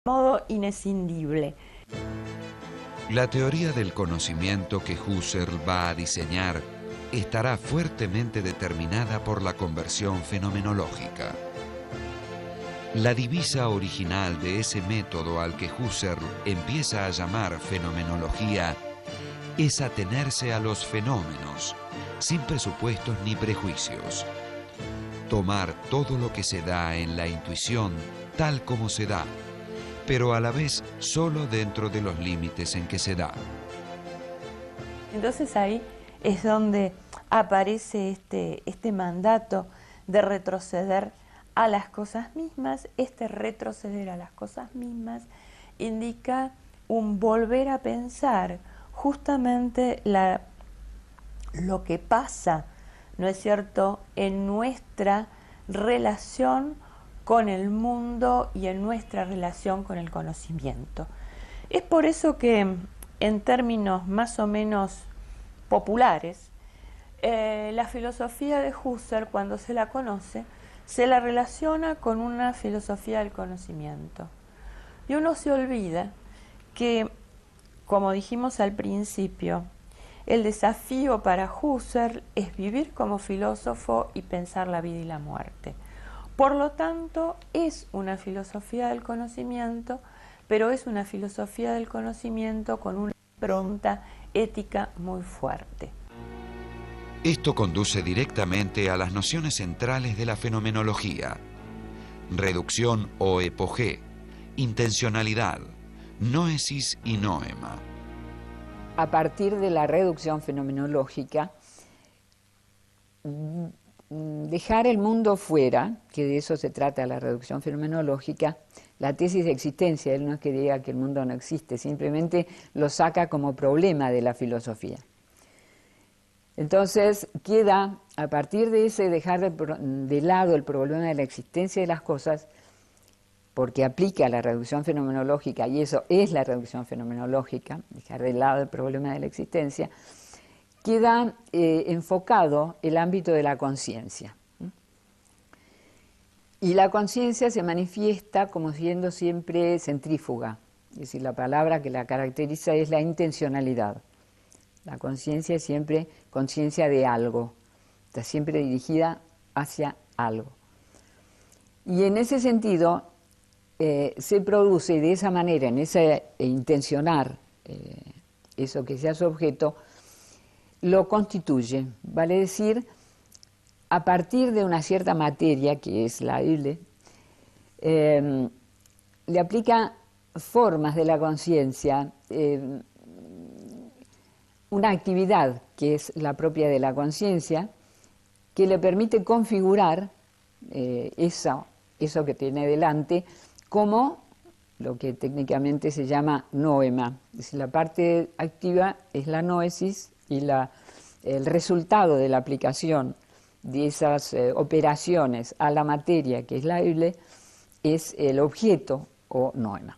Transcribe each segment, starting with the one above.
modo inescindible. La teoría del conocimiento que Husserl va a diseñar estará fuertemente determinada por la conversión fenomenológica. La divisa original de ese método al que Husserl empieza a llamar fenomenología es atenerse a los fenómenos, sin presupuestos ni prejuicios. Tomar todo lo que se da en la intuición tal como se da, pero a la vez solo dentro de los límites en que se da. Entonces ahí es donde aparece este mandato de retroceder a las cosas mismas. Este retroceder a las cosas mismas indica un volver a pensar justamente lo que pasa, ¿no es cierto?, en nuestra relación con el mundo y en nuestra relación con el conocimiento. Es por eso que, en términos más o menos populares, la filosofía de Husserl, cuando se la conoce, se la relaciona con una filosofía del conocimiento. Y uno se olvida que, como dijimos al principio, el desafío para Husserl es vivir como filósofo y pensar la vida y la muerte. Por lo tanto, es una filosofía del conocimiento, pero es una filosofía del conocimiento con una impronta ética muy fuerte. Esto conduce directamente a las nociones centrales de la fenomenología: reducción o epogé, intencionalidad, noesis y noema. A partir de la reducción fenomenológica, dejar el mundo fuera, que de eso se trata la reducción fenomenológica, la tesis de existencia, él no es que diga que el mundo no existe, simplemente lo saca como problema de la filosofía. Entonces queda, a partir de ese dejar de lado el problema de la existencia de las cosas, porque aplica la reducción fenomenológica, y eso es la reducción fenomenológica, dejar de lado el problema de la existencia, queda enfocado el ámbito de la conciencia. Y la conciencia se manifiesta como siendo siempre centrífuga, es decir, la palabra que la caracteriza es la intencionalidad. La conciencia es siempre conciencia de algo, está siempre dirigida hacia algo. Y en ese sentido se produce de esa manera, en ese intencionar eso que sea su objeto, lo constituye, vale decir, a partir de una cierta materia, que es la Ile, le aplica formas de la conciencia, una actividad que es la propia de la conciencia, que le permite configurar eso que tiene delante como lo que técnicamente se llama noema. Es decir, la parte activa es la noesis y el resultado de la aplicación de esas operaciones a la materia, que es la Eule, es el objeto o noema.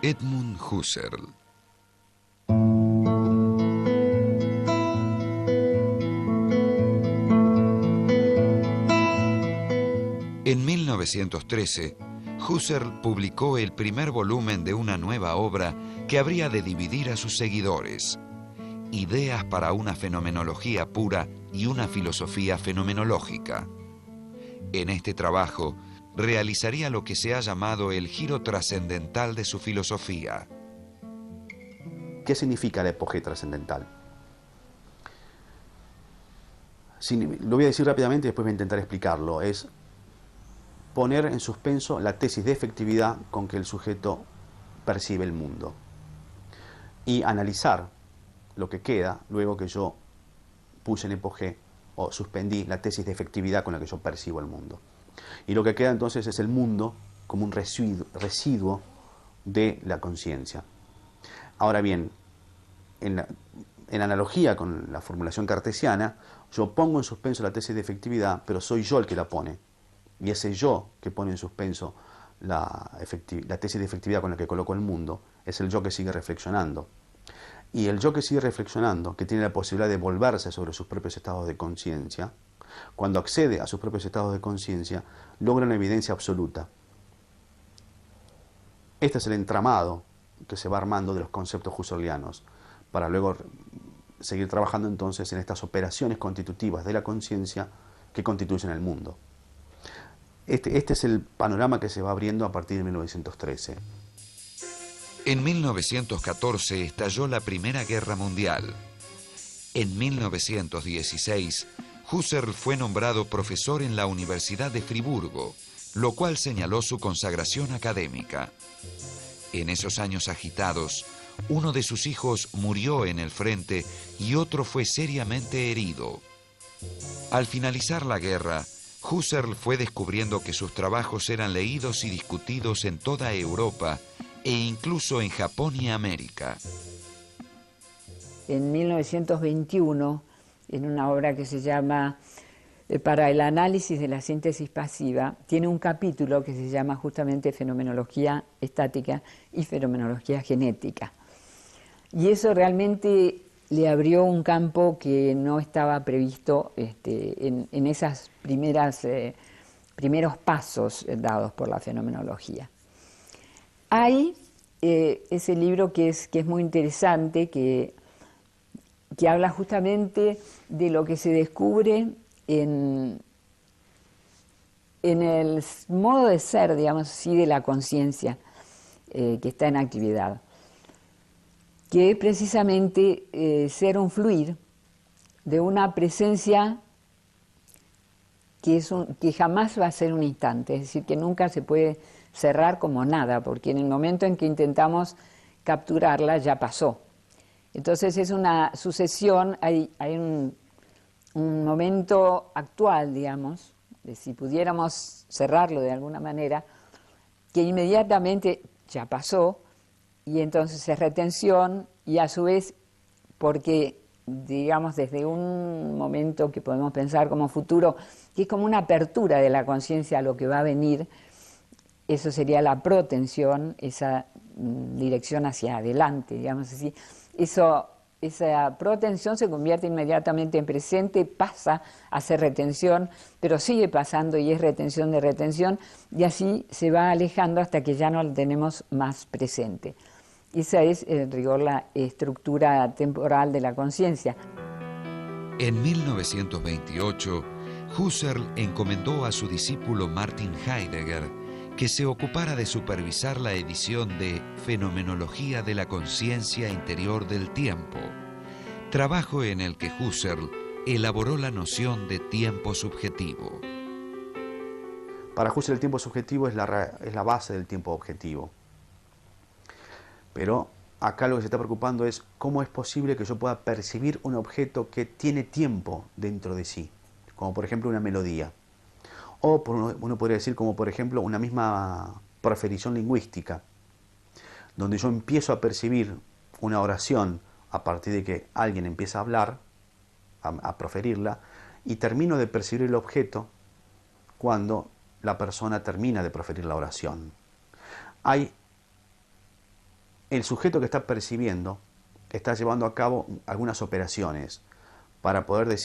Edmund Husserl. En 1913, Husserl publicó el primer volumen de una nueva obra que habría de dividir a sus seguidores: Ideas para una fenomenología pura y una filosofía fenomenológica. En este trabajo, realizaría lo que se ha llamado el giro trascendental de su filosofía. ¿Qué significa el epogé trascendental? Lo voy a decir rápidamente y después voy a intentar explicarlo. Es poner en suspenso la tesis de efectividad con que el sujeto percibe el mundo y analizar lo que queda luego que yo puse en epogé o suspendí la tesis de efectividad con la que yo percibo el mundo. Y lo que queda entonces es el mundo como un residuo de la conciencia. Ahora bien, en en analogía con la formulación cartesiana, yo pongo en suspenso la tesis de efectividad, pero soy yo el que la pone. Y ese yo que pone en suspenso la tesis de efectividad con la que coloco el mundo, es el yo que sigue reflexionando. Y el yo que sigue reflexionando, que tiene la posibilidad de volverse sobre sus propios estados de conciencia, cuando accede a sus propios estados de conciencia, logra una evidencia absoluta. Este es el entramado que se va armando de los conceptos husserlianos, para luego seguir trabajando entonces en estas operaciones constitutivas de la conciencia que constituyen el mundo. Este es el panorama que se va abriendo a partir de 1913. En 1914 estalló la Primera Guerra Mundial. En 1916, Husserl fue nombrado profesor en la Universidad de Friburgo, lo cual señaló su consagración académica. En esos años agitados, uno de sus hijos murió en el frente y otro fue seriamente herido. Al finalizar la guerra, Husserl fue descubriendo que sus trabajos eran leídos y discutidos en toda Europa e incluso en Japón y América. En 1921, en una obra que se llama Para el análisis de la síntesis pasiva, tiene un capítulo que se llama justamente Fenomenología estática y Fenomenología genética. Y eso realmente le abrió un campo que no estaba previsto en esos primeros pasos dados por la fenomenología. Hay ese libro que es muy interesante, que habla justamente de lo que se descubre en el modo de ser, digamos así, de la conciencia que está en actividad, que es precisamente ser un fluir de una presencia que jamás va a ser un instante, es decir, que nunca se puede cerrar como nada, porque en el momento en que intentamos capturarla ya pasó. Entonces es una sucesión, hay un momento actual, digamos, de si pudiéramos cerrarlo de alguna manera, que inmediatamente ya pasó, y entonces es retención, y a su vez, porque, digamos, desde un momento que podemos pensar como futuro, que es como una apertura de la conciencia a lo que va a venir, eso sería la protensión, esa dirección hacia adelante, digamos así. Esa protensión se convierte inmediatamente en presente, pasa a ser retención, pero sigue pasando y es retención de retención, y así se va alejando hasta que ya no lo tenemos más presente. Esa es, en rigor, la estructura temporal de la conciencia. En 1928, Husserl encomendó a su discípulo Martin Heidegger que se ocupara de supervisar la edición de Fenomenología de la Conciencia Interior del Tiempo, trabajo en el que Husserl elaboró la noción de tiempo subjetivo. Para Husserl el tiempo subjetivo es la base del tiempo objetivo. Pero acá lo que se está preocupando es cómo es posible que yo pueda percibir un objeto que tiene tiempo dentro de sí, como por ejemplo una melodía. O uno podría decir como por ejemplo una misma proferición lingüística, donde yo empiezo a percibir una oración a partir de que alguien empieza a hablar, a proferirla, y termino de percibir el objeto cuando la persona termina de proferir la oración. El sujeto que está percibiendo está llevando a cabo algunas operaciones para poder decir